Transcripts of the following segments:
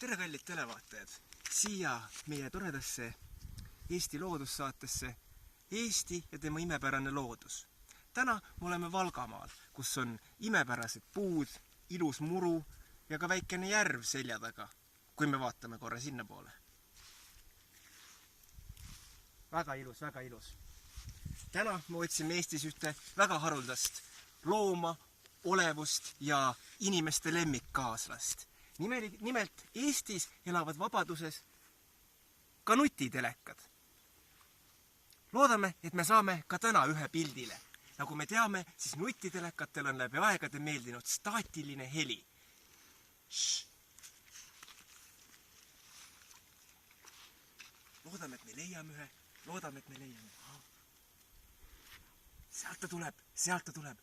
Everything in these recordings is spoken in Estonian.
Tere, kallid televaatajad! Siia meie toredasse Eesti loodussaatesse Eesti ja tema imepärane loodus. Täna me oleme Valgamaal, kus on imepärased puud, ilus muru ja ka väikene järv selja taga, kui me vaatame korra sinna poole. Väga ilus, väga ilus. Täna me otsime Eestis ühte väga haruldast looma, olevust ja inimeste lemmikkaaslast. Nimelt Eestis elavad vabaduses ka nutitelekad. Loodame, et me saame ka täna ühe pildile. Nagu me teame, siis nutitelekatel on läbi aegade meeldinud staatiline heli. Loodame, et me leiame ühe. Loodame, et me leiame. Sealt ta tuleb, sealt ta tuleb.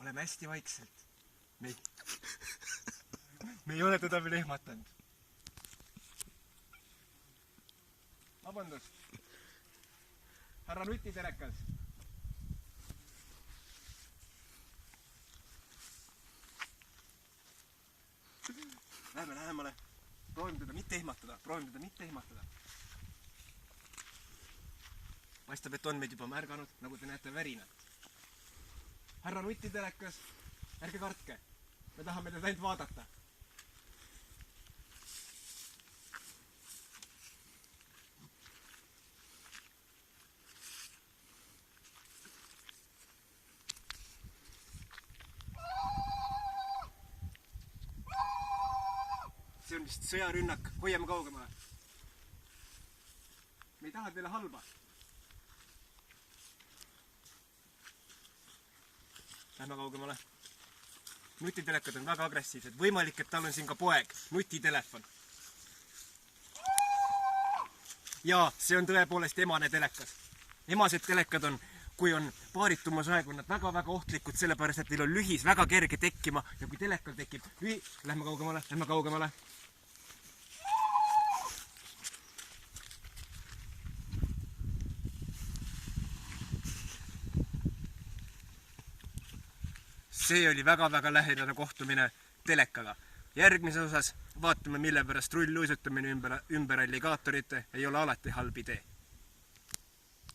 Oleme hästi vaikselt. Me ei ole teda veel ehmatanud. Vabandust. Härra nutitelekas. Läheme lähemale. Proovime teda mitte ehmatada. Paistab, et on meid juba märganud, nagu te näete värinat. Härra nutitelekas, ärge kartke. Me tahame teda ainult vaadata. See on vist sõjarünnak. Hoiame kaugemale. Me ei taha teile halba. Lähme kaugemale. Nutitelekad on väga agressiivsed. Võimalik, et tal on siin ka poeg. Nutitelefon. Ja see on tõepoolest emane telekas. Emased telekad on, kui on paaritumas aeg, on nad väga-väga ohtlikud, sellepärast, et neil on lühis väga kerge tekkima ja kui telekal tekib Lähme kaugemale. See oli väga-väga lähedane kohtumine telekaga. Järgmises osas vaatame, mille pärast rullluisutamine ümber alligaatorite ei ole alati halb idee.